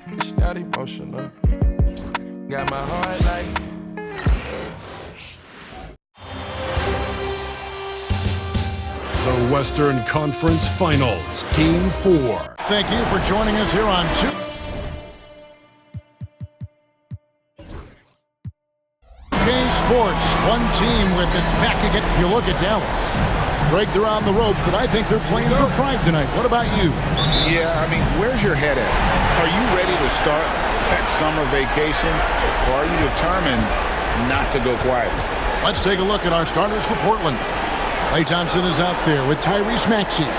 She got emotional. Got my heart like. The Western Conference Finals, Game 4. Thank you for joining us here on 2K Sports. One team with its back again. You look at Dallas. Breakthrough on the ropes, but I think they're playing for pride tonight. What about you? Yeah, I mean, where's your head at? Are you ready to start that summer vacation, or are you determined not to go quietly? Let's take a look at our starters for Portland. Klay Thompson is out there with Tyrese Maxey.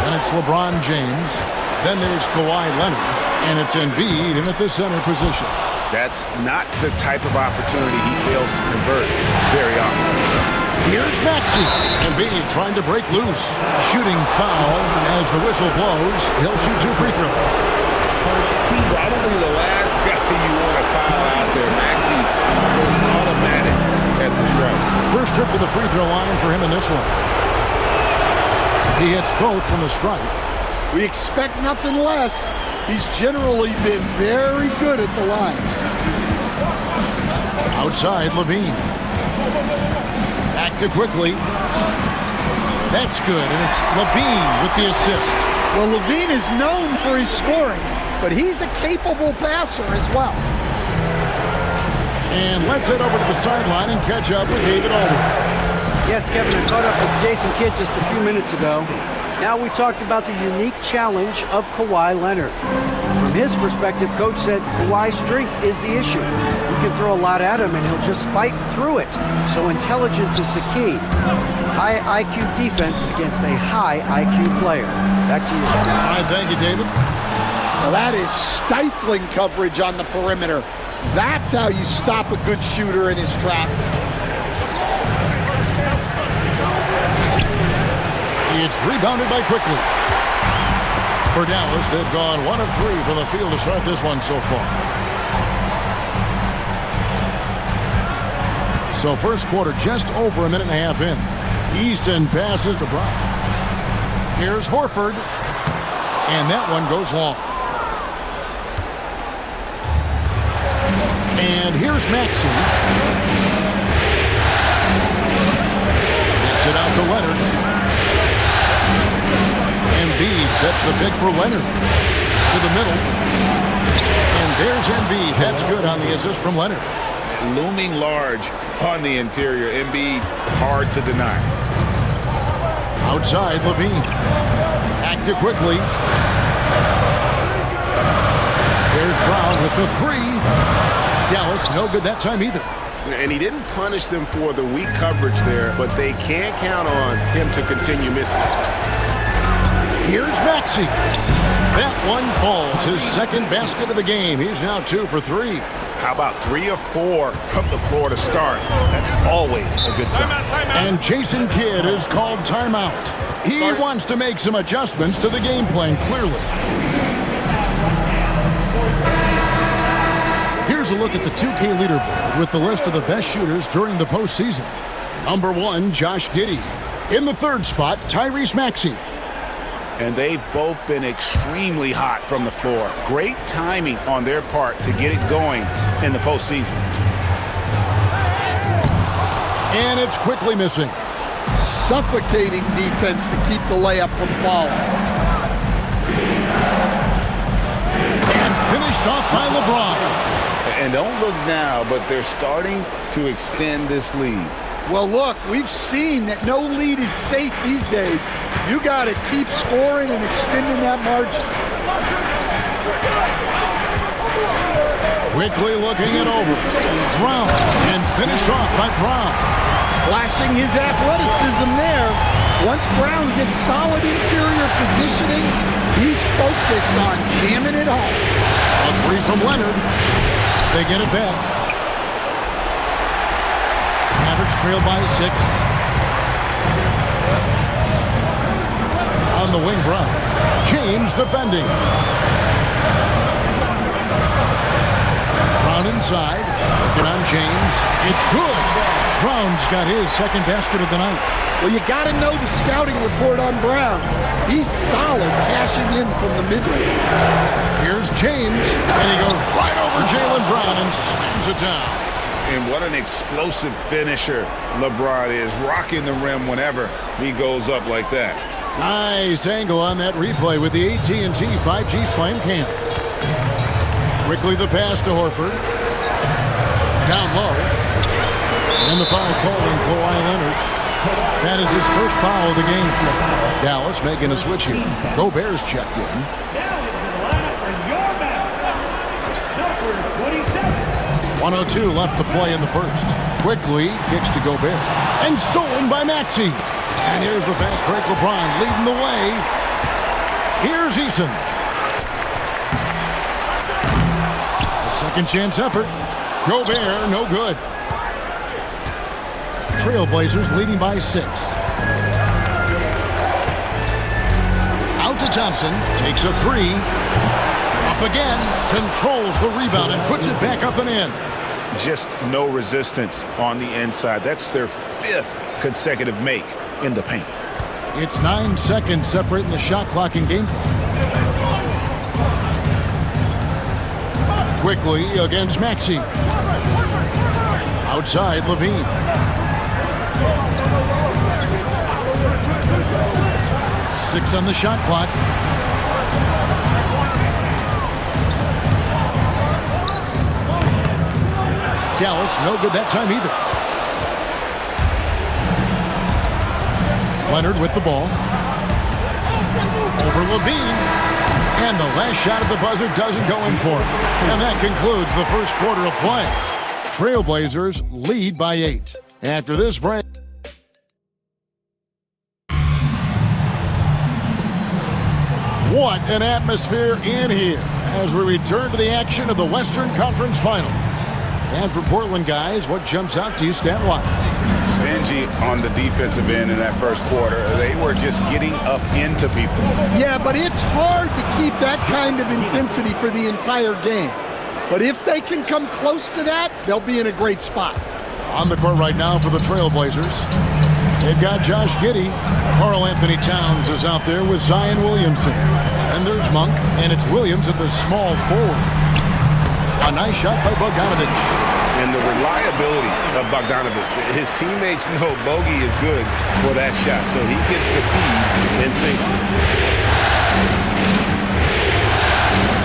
Then it's LeBron James. Then there's Kawhi Leonard. And it's Embiid in at the center position. That's not the type of opportunity he fails to convert very often. Here's Maxey. Embiid trying to break loose. Shooting foul as the whistle blows. He'll shoot 2 free throws. Probably the last guy you want to foul out there. Maxey was automatic at the stripe. First trip to the free throw line for him in this one. He hits both from the stripe. We expect nothing less. He's generally been very good at the line. Outside, Levine. Back to quickly. That's good, and it's Levine with the assist. Well, Levine is known for his scoring, but he's a capable passer as well. And let's head over to the sideline and catch up with David Aldridge. Yes, Kevin, I caught up with Jason Kidd just a few minutes ago. Now we talked about the unique challenge of Kawhi Leonard. From his perspective, Coach said Kawhi's strength is the issue. We can throw a lot at him and he'll just fight through it. So intelligence is the key. High IQ defense against a high IQ player. Back to you. All right, thank you, David. Well, that is stifling coverage on the perimeter. That's how you stop a good shooter in his tracks. It's rebounded by Quickly. For Dallas, they've gone 1 of 3 from the field to start this one so far. So first quarter just over a minute and a half in. Easton passes to Brown. Here's Horford. And that one goes long. And here's Maxey. Gets it out to Leonard. Embiid sets the pick for Leonard. To the middle. And there's Embiid. That's good on the assist from Leonard. Looming large on the interior. Embiid, hard to deny. Outside, Levine. Active quickly. There's Brown with the 3. Dallas, no good that time either. And he didn't punish them for the weak coverage there, but they can't count on him to continue missing. Here's Maxey. That one falls. His second basket of the game. He's now 2 for 3. How about 3 of 4 from the floor to start? That's always a good sign. And Jason Kidd is called timeout. He wants to make some adjustments to the game plan, clearly. Here's a look at the 2K leaderboard with the list of the best shooters during the postseason. Number 1, Josh Giddey. In the 3rd spot, Tyrese Maxey. And they've both been extremely hot from the floor. Great timing on their part to get it going in the postseason. And it's quickly missing. Suffocating defense to keep the layup from falling. And finished off by LeBron. And don't look now, but they're starting to extend this lead. Well, look, we've seen that no lead is safe these days. You got to keep scoring and extending that margin. Quickly looking it over. Brown, and finished off by Brown. Flashing his athleticism there. Once Brown gets solid interior positioning, he's focused on jamming it home. A 3 from Leonard. They get it back. Mavericks trail by 6. On the wing, Brown. James defending. Brown inside. Working on James. It's good. Brown's got his second basket of the night. Well, you got to know the scouting report on Brown. He's solid cashing in from the mid-range. Here's James, and he goes right over Jaylen Brown and slams it down. And what an explosive finisher LeBron is, rocking the rim whenever he goes up like that. Nice angle on that replay with the AT&T 5G Slam Cam. Quickly the pass to Horford. Down low. And the foul called on Kawhi Leonard. That is his first foul of the game. Dallas making a switch here. Gobert's checked in. 1:02 left to play in the first. Quickly kicks to Gobert. And stolen by Maxey. And here's the fast break. LeBron leading the way. Here's Eason. A second chance effort. Gobert, no good. Trailblazers leading by 6. Out to Thompson. Takes a 3. Up again. Controls the rebound and puts it back up and in. Just no resistance on the inside. That's their 5th consecutive make in the paint. It's 9 seconds separating the shot clock and game clock. Quickly against Maxey. Outside Levine. Six on the shot clock. Dallas, no good that time either. Leonard with the ball. Over Levine. And the last shot of the buzzer doesn't go in for him. And that concludes the first quarter of play. Trailblazers lead by 8. After this break. What an atmosphere in here as we return to the action of the Western Conference Finals. And for Portland guys, what jumps out to you stat-wise? Stingy on the defensive end in that first quarter. They were just getting up into people. Yeah, but it's hard to keep that kind of intensity for the entire game. But if they can come close to that, they'll be in a great spot. On the court right now for the Trailblazers, they've got Josh Giddey. Karl Anthony Towns is out there with Zion Williamson. And there's Monk, and it's Williams at the small forward. A nice shot by Bogdanovich. And the reliability of Bogdanovich. His teammates know Bogey is good for that shot, so he gets the feed and sinks it.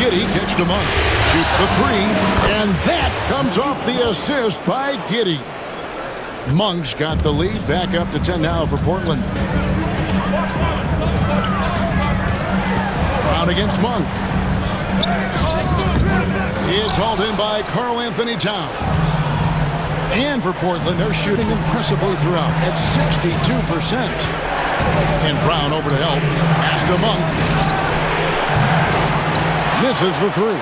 Giddey gets to Monk. Shoots the 3, and that comes off the assist by Giddey. Monk's got the lead, back up to 10 now for Portland. Brown against Monk. It's hauled in by Karl Anthony Towns. And for Portland, they're shooting impressively throughout at 62%. And Brown over to help. Pass to Monk. Misses the 3.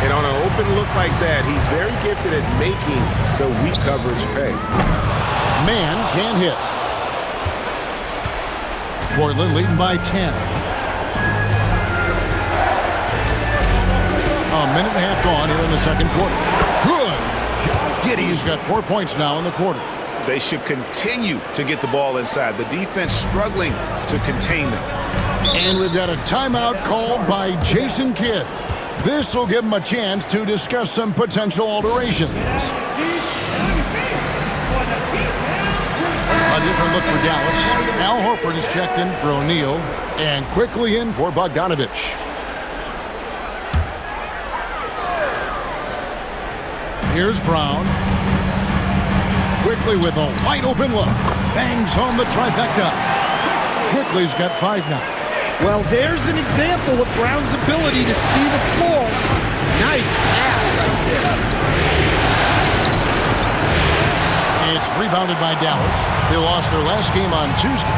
And on an open look like that, he's very gifted at making the weak coverage pay. Man can hit. Portland leading by 10. A minute and a half gone here in the second quarter. Good. Giddey's got 4 points now in the quarter. They should continue to get the ball inside. The defense struggling to contain them. And we've got a timeout called by Jason Kidd. This will give him a chance to discuss some potential alterations. A different look for Dallas. Al Horford is checked in for O'Neal and quickly in for Bogdanovich. Here's Brown. Quickly with a wide open look. Bangs home the trifecta. Quickly's got 5 now. Well, there's an example of Brown's ability to see the floor. Nice pass right there. It's rebounded by Dallas. They lost their last game on Tuesday.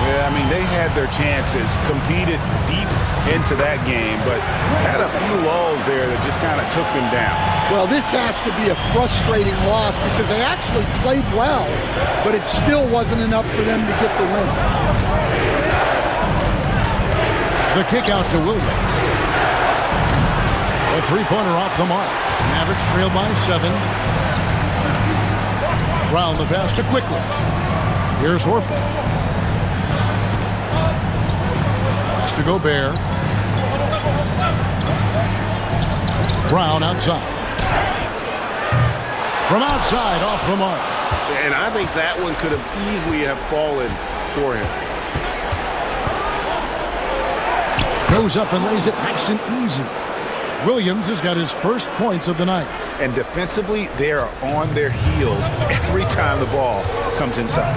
Yeah, I mean, they had their chances, competed deep into that game, but had a few lulls there that just kind of took them down. Well, this has to be a frustrating loss because they actually played well, but it still wasn't enough for them to get the win. The kick out to Williams. A three-pointer off the mark. Mavericks trail by 7. Brown the pass to quickly. Here's Horford. Pass to Gobert. Brown outside. From outside, off the mark. And I think that one could have easily have fallen for him. Goes up and lays it nice and easy. Williams has got his first points of the night. And defensively, they are on their heels every time the ball comes inside.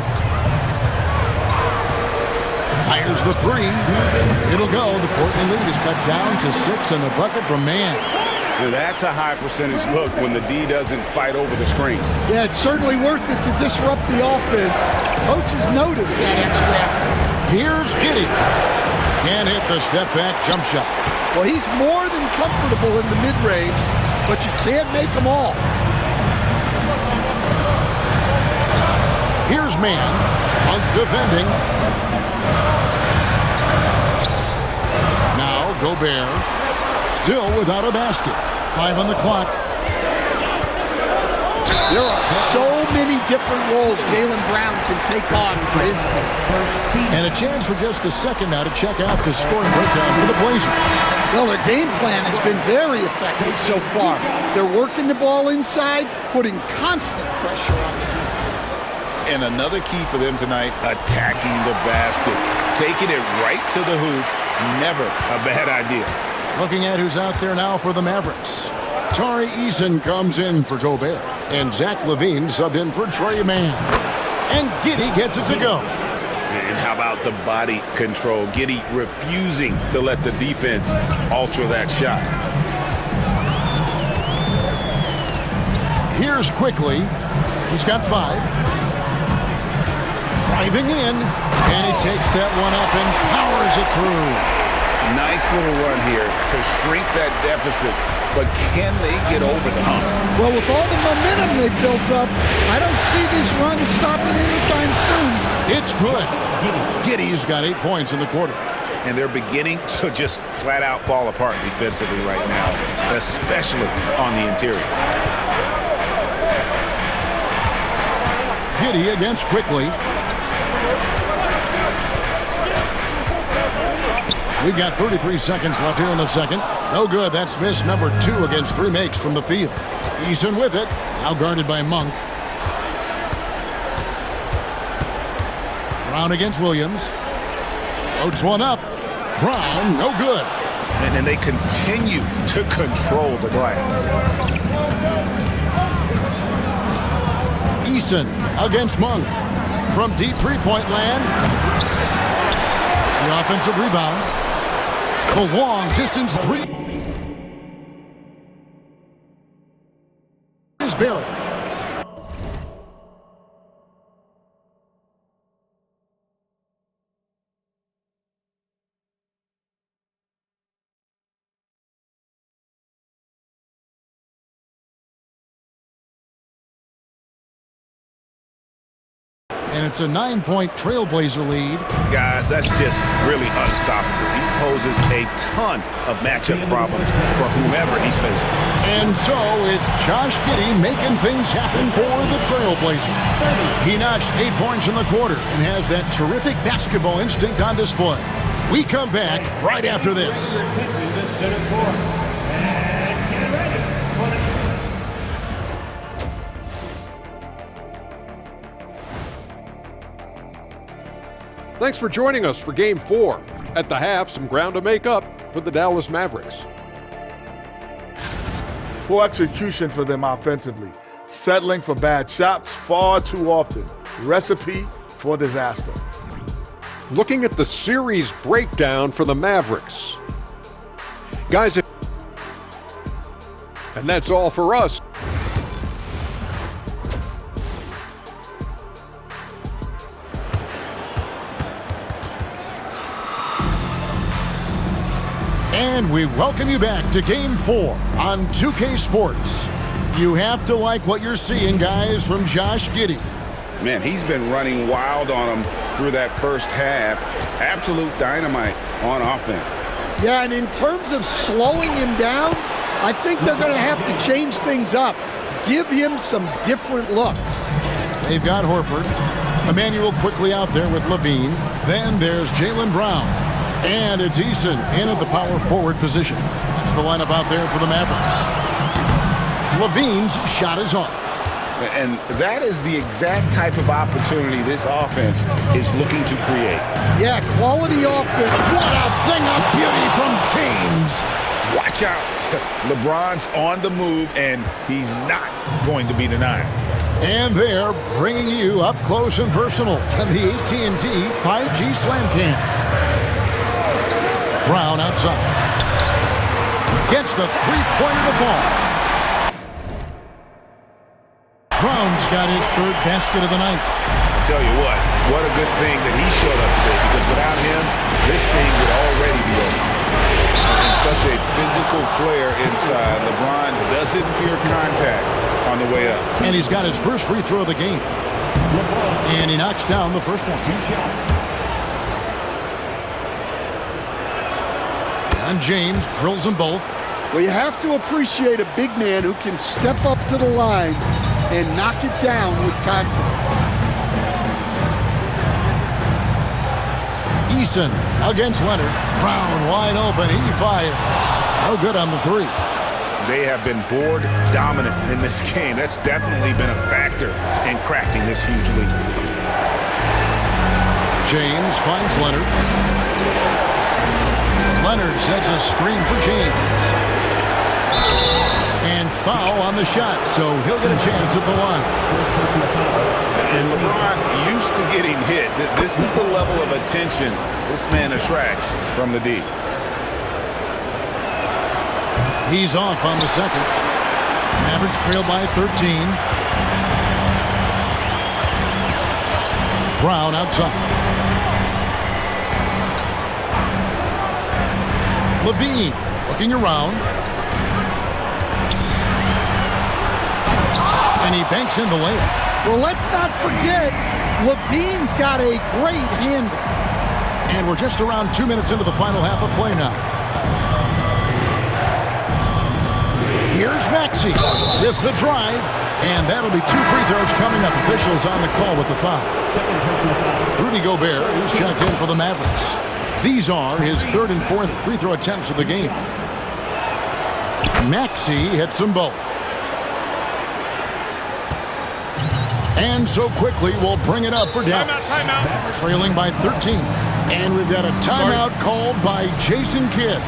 Fires the three. It'll go. The Portland lead is cut down to 6 and the bucket from Mann. Now that's a high percentage look when the D doesn't fight over the screen. Yeah, it's certainly worth it to disrupt the offense. Coaches notice that extra effort. Here's Giddey. Can't hit the step-back jump shot. Well, he's more than comfortable in the mid-range, but you can't make them all. Here's Mann. Monk defending. Now Gobert. Still without a basket. 5 on the clock. There are so many different roles Jaylen Brown can take on for his team. And a chance for just a second now to check out the scoring breakdown for the Blazers. Well, their game plan has been very effective so far. They're working the ball inside, putting constant pressure on the defense. And another key for them tonight, attacking the basket. Taking it right to the hoop, never a bad idea. Looking at who's out there now for the Mavericks. Tari Eason comes in for Gobert. And Zach LaVine subbed in for Trey Mann. And Giddey gets it to go. And how about the body control? Giddey refusing to let the defense alter that shot. Here's quickly. He's got 5. Driving in. And he takes that one up and powers it through. Nice little run here to shrink that deficit, but can they get over the hump? Well, with all the momentum they've built up, I don't see this run stopping anytime soon. It's good. Giddey's got 8 points in the quarter. And they're beginning to just flat out fall apart defensively right now, especially on the interior. Giddey against quickly. We've got 33 seconds left here in the second. No good. That's miss number 2 against 3 makes from the field. Eason with it. Now guarded by Monk. Brown against Williams. Floats one up. Brown, no good. And then they continue to control the glass. Eason against Monk. From deep three-point land. The offensive rebound. The long distance 3 is buried. And it's a 9-point Trailblazer lead. Guys, that's just really unstoppable. He poses a ton of matchup problems for whomever he's facing. And so it's Josh Giddey making things happen for the Trailblazers. He notched 8 points in the quarter and has that terrific basketball instinct on display. We come back right after this. Thanks for joining us for Game 4. At the half, some ground to make up for the Dallas Mavericks. Poor execution for them offensively. Settling for bad shots far too often. Recipe for disaster. Looking at the series breakdown for the Mavericks. Guys, and that's all for us. And we welcome you back to Game 4 on 2K Sports. You have to like what you're seeing, guys, from Josh Giddey. Man, he's been running wild on them through that first half. Absolute dynamite on offense. Yeah, and in terms of slowing him down, I think they're going to have to change things up. Give him some different looks. They've got Horford. Emmanuel quickly out there with Levine. Then there's Jaylen Brown. And it's Eason in at the power forward position. That's the lineup out there for the Mavericks. Levine's shot is off. And that is the exact type of opportunity this offense is looking to create. Yeah, quality offense. What a thing of beauty from James. Watch out. LeBron's on the move, and he's not going to be denied. And they're bringing you up close and personal on the AT&T 5G Slam Cam. Brown outside. Gets the three-pointer to fall. Brown's got his third basket of the night. I'll tell you what a good thing that he showed up today, because without him, this thing would already be over. And such a physical player inside. LeBron doesn't fear contact on the way up. And he's got his first free throw of the game. And he knocks down the first one. And James drills them both. Well, you have to appreciate a big man who can step up to the line and knock it down with confidence. Eason against Leonard. Brown wide open. He fires. No good on the three. They have been board dominant in this game. That's definitely been a factor in crafting this huge lead. James finds Leonard. Leonard sets a screen for James. And foul on the shot, so he'll get a chance at the line. And LeBron used to getting hit. This is the level of attention this man attracts from the D. He's off on the second. Mavericks trail by 13. Brown outside. Levine looking around. And he banks in the layup. Well, let's not forget, Levine's got a great handle. And we're just around 2 minutes into the final half of play now. Here's Maxey with the drive. And that'll be 2 free throws coming up. Officials on the call with the foul. Rudy Gobert is checked in for the Mavericks. These are his third and fourth free throw attempts of the game. Maxey hits them both. And so quickly, we'll bring it up for Dallas. Timeout. Trailing by 13. And we've got a timeout called by Jason Kidd.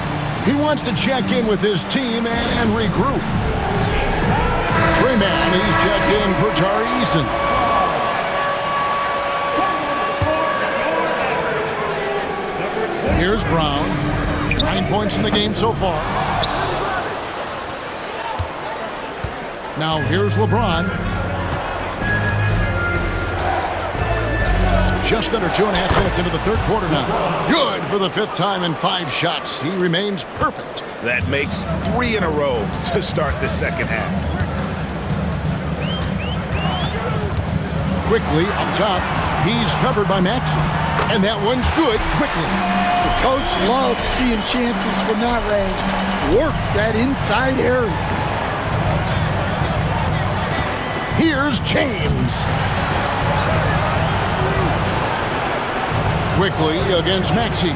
He wants to check in with his team and regroup. Trey Mann, he's checked in for Tari Eason. Here's Brown. 9 points in the game so far. Now here's LeBron. Just under 2.5 minutes into the third quarter now. Good for the 5th time in 5 shots. He remains perfect. That makes 3 in a row to start the second half. Quickly up top, he's covered by Maxey. And that one's good quickly. The coach loves seeing chances from that range. Work that inside area. Here's James. Quickly against Maxey.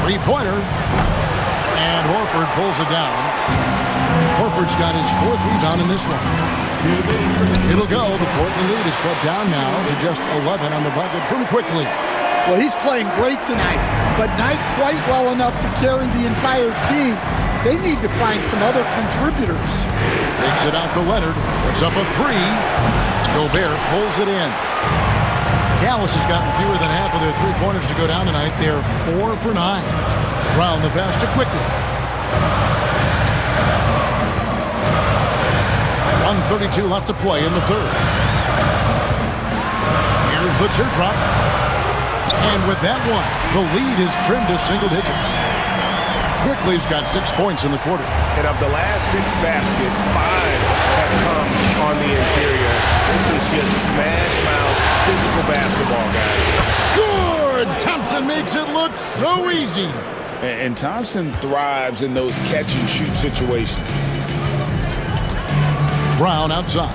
3-pointer. And Horford pulls it down. Horford's got his 4th rebound in this one. It'll go. The Portland lead is cut down now to just 11 on the bucket from Quickly. Well, he's playing great tonight, but not quite well enough to carry the entire team. They need to find some other contributors. Takes it out to Leonard. Puts up a 3. Gobert pulls it in. Dallas has gotten fewer than half of their 3-pointers to go down tonight. They're 4 for 9. Brown the pass to Quickly. 1:32 left to play in the third. Here's the teardrop. And with that one, the lead is trimmed to single digits. Quickly's got 6 points in the quarter. And of the last 6 baskets, 5 have come on the interior. This is just smash mouth physical basketball, guys. Good! Thompson makes it look so easy. And Thompson thrives in those catch-and-shoot situations. Brown outside.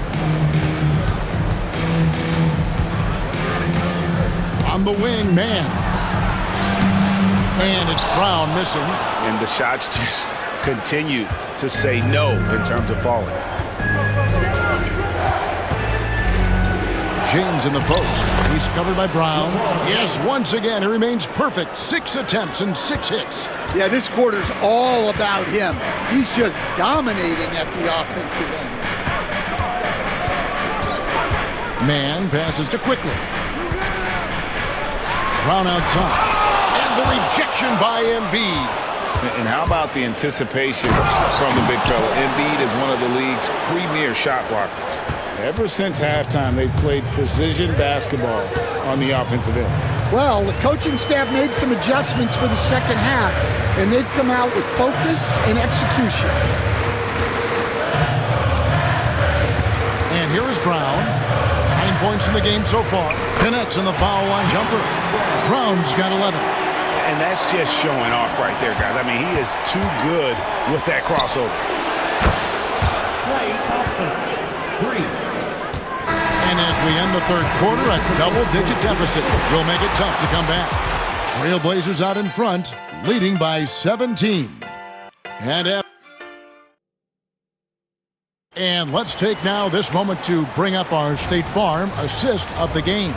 On the wing, man. And it's Brown missing. And the shots just continue to say no in terms of falling. James in the post. He's covered by Brown. Yes, once again, he remains perfect. 6 attempts and 6 hits. Yeah, this quarter's all about him. He's just dominating at the offensive end. Man passes to Quickly. Brown outside. And the rejection by Embiid. And how about the anticipation from the big fella? Embiid is one of the league's premier shot blockers. Ever since halftime, they've played precision basketball on the offensive end. Well, the coaching staff made some adjustments for the second half, and they've come out with focus and execution. And here is Brown. 9 points in the game so far. Connects on the foul line jumper. Brown's got 11. And that's just showing off right there, guys. I mean, he is too good with that crossover. Klay Thompson, 3. And as we end the third quarter, a double-digit deficit will make it tough to come back. Trailblazers out in front, leading by 17. And let's take now this moment to bring up our State Farm assist of the game.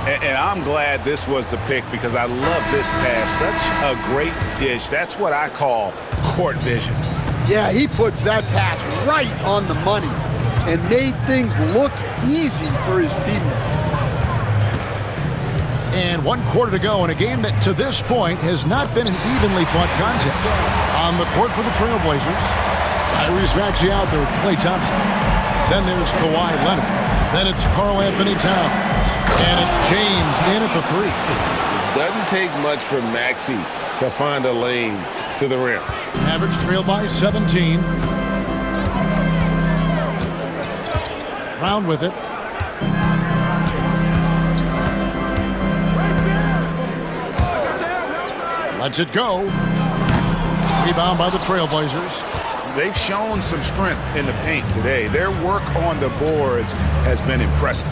And I'm glad this was the pick because I love this pass. Such a great dish. That's what I call court vision. Yeah, he puts that pass right on the money and made things look easy for his teammate. And 1 quarter to go in a game that to this point has not been an evenly fought contest. On the court for the Trailblazers, Tyrese Maxey out there with Klay Thompson. Then there's Kawhi Leonard. Then it's Karl Anthony Towns. And it's James in at the 3. Doesn't take much for Maxey to find a lane to the rim. Mavericks trail by 17. Brown with it. Lets it go. Rebound by the Trailblazers. They've shown some strength in the paint today. Their work on the boards has been impressive.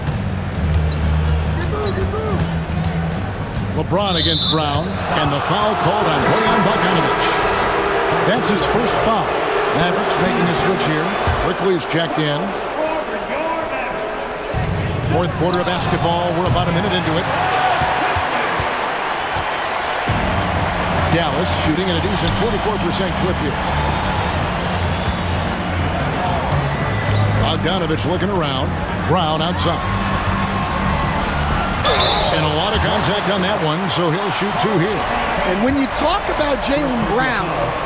LeBron against Brown, and the foul called on Bojan Bogdanovic. That's his first foul. Mavericks making a switch here. Quickly's checked in. Fourth quarter of basketball. We're about a minute into it. Dallas shooting at a decent 44% clip here. Bogdanovic looking around. Brown outside. And a lot of contact on that one, so he'll shoot 2 here. And when you talk about Jaylen Brown,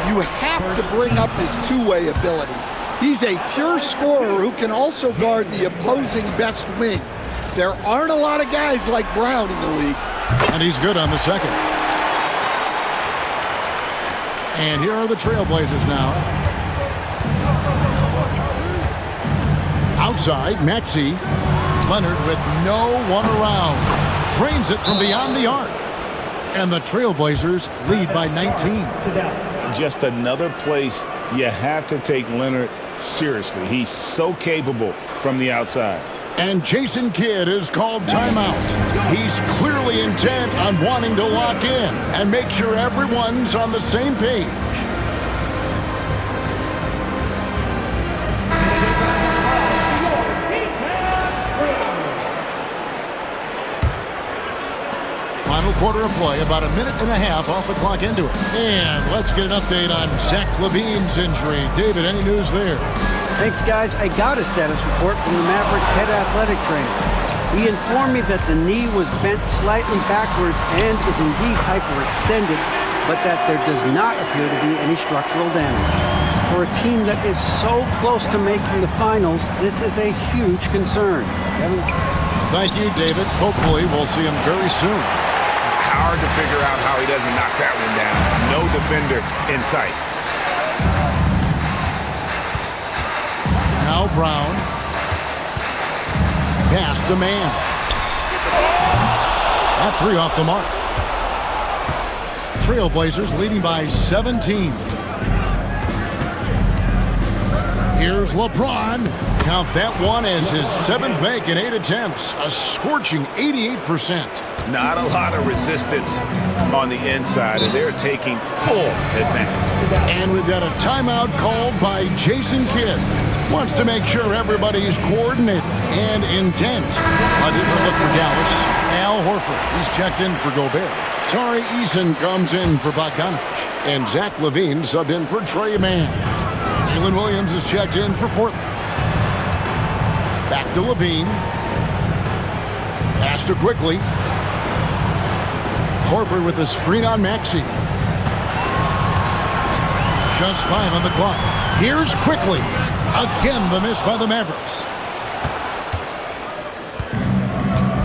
you have to bring up his two-way ability. He's a pure scorer who can also guard the opposing best wing. There aren't a lot of guys like Brown in the league. And he's good on the second. And here are the Trailblazers now. Outside, Maxey. Leonard with no one around. Drains it from beyond the arc. And the Trailblazers lead by 19. Just another place you have to take Leonard seriously. He's so capable from the outside. And Jason Kidd is called timeout. He's clearly intent on wanting to lock in and make sure everyone's on the same page. Final quarter of play, about a minute and a half off the clock into it. And let's get an update on Zach LaVine's injury. David, any news there? Thanks, guys. I got a status report from the Mavericks head athletic trainer. He informed me that the knee was bent slightly backwards and is indeed hyperextended, but that there does not appear to be any structural damage. For a team that is so close to making the finals, this is a huge concern. Kevin? Thank you, David. Hopefully we'll see him very soon. Hard to figure out how he doesn't knock that one down. No defender in sight. Now Brown. Pass to man. That 3 off the mark. Trailblazers leading by 17. Here's LeBron. Count that one as his 7th make in 8 attempts. A scorching 88%. Not a lot of resistance on the inside, and they're taking full advantage. And we've got a timeout called by Jason Kidd. Wants to make sure everybody's coordinated and intent. A different look for Dallas. Al Horford, he's checked in for Gobert. Tari Eason comes in for Bogdanovich. And Zach LaVine subbed in for Trey Mann. Jalen Williams is checked in for Portland. Back to LaVine. Pass to Quickly. Horford with the screen on Maxey. Just 5 on the clock. Here's Quickly. Again, the miss by the Mavericks.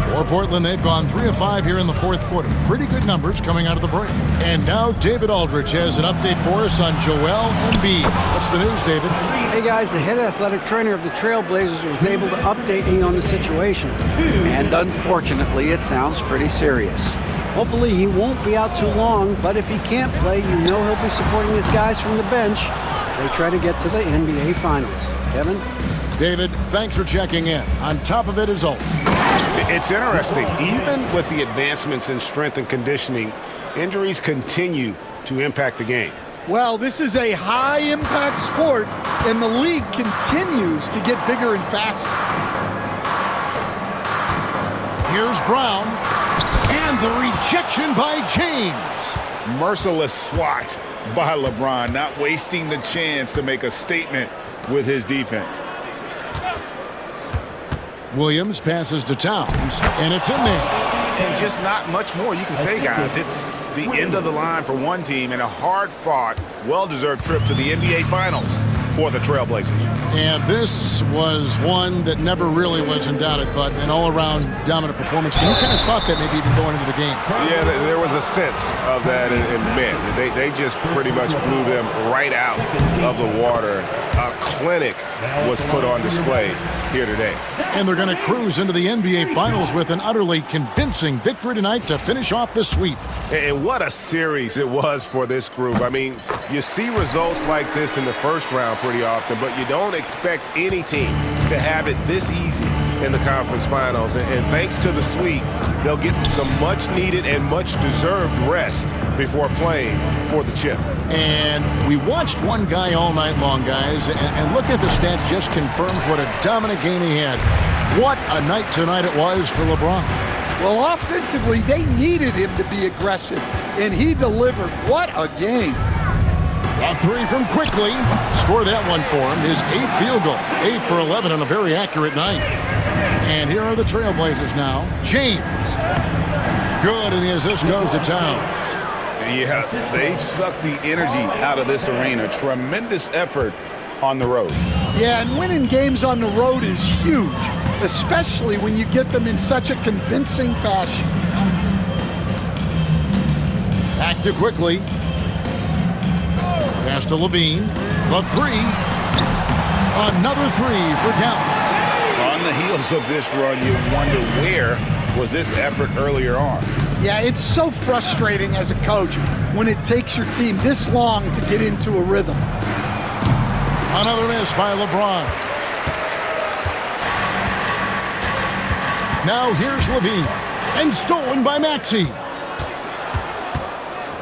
For Portland, they've gone 3 of 5 here in the fourth quarter. Pretty good numbers coming out of the break. And now David Aldridge has an update for us on Joel Embiid. What's the news, David? Hey guys, the head athletic trainer of the Trailblazers was able to update me on the situation. And unfortunately, it sounds pretty serious. Hopefully he won't be out too long, but if he can't play, you know he'll be supporting his guys from the bench as they try to get to the NBA Finals. Kevin? David, thanks for checking in. On top of it is always. It's interesting. Even with the advancements in strength and conditioning, injuries continue to impact the game. Well, this is a high-impact sport, and the league continues to get bigger and faster. Here's Brown. And the rejection by James. Merciless swat by LeBron, not wasting the chance to make a statement with his defense. Williams passes to Towns, and it's in there. And just not much more you can say, guys. It's the end of the line for one team and a hard-fought, well-deserved trip to the NBA Finals for the Trailblazers. And this was one that never really was in doubt, I thought. An all-around dominant performance. You kind of thought that maybe even going into the game. Yeah, there was a sense of that in men. They just pretty much blew them right out of the water. A clinic was put on display here today. And they're going to cruise into the NBA Finals with an utterly convincing victory tonight to finish off the sweep. And what a series it was for this group. I mean, you see results like this in the first round pretty often, but you don't expect any team to have it this easy in the conference finals. And thanks to the sweep, they'll get some much-needed and much-deserved rest before playing for the chip. And we watched one guy all night long, guys, and look at the stats just confirms what a dominant game he had. What a night tonight it was for LeBron. Well, offensively, they needed him to be aggressive, and he delivered. What a game. A three from Quickly. Score that one for him. His 8th field goal. 8 for 11 on a very accurate night. And here are the Trailblazers now. James. Good, and the assist goes to Towns. Yeah, they've sucked the energy out of this arena. Tremendous effort on the road. Yeah, and winning games on the road is huge, especially when you get them in such a convincing fashion. Back to Quickly. Pass to LaVine. The three. Another three for Dallas. On the heels of this run, you wonder where was this effort earlier on. Yeah, it's so frustrating as a coach when it takes your team this long to get into a rhythm. Another miss by LeBron. Now here's LaVine. And stolen by Maxey.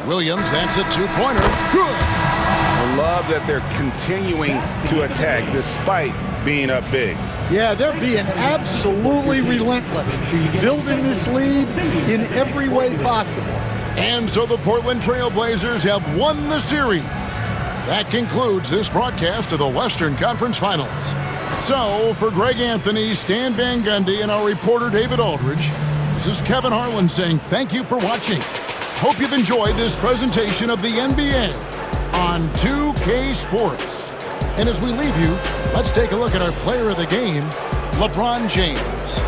Williams, that's a two-pointer. Good. I love that they're continuing to attack despite being up big. Yeah, they're being absolutely relentless, building this lead in every way possible. And so the Portland Trailblazers have won the series. That concludes this broadcast of the Western Conference Finals. So, for Greg Anthony, Stan Van Gundy, and our reporter David Aldridge, this is Kevin Harlan saying thank you for watching. Hope you've enjoyed this presentation of the NBA on 2K Sports. And as we leave you, let's take a look at our player of the game, LeBron James.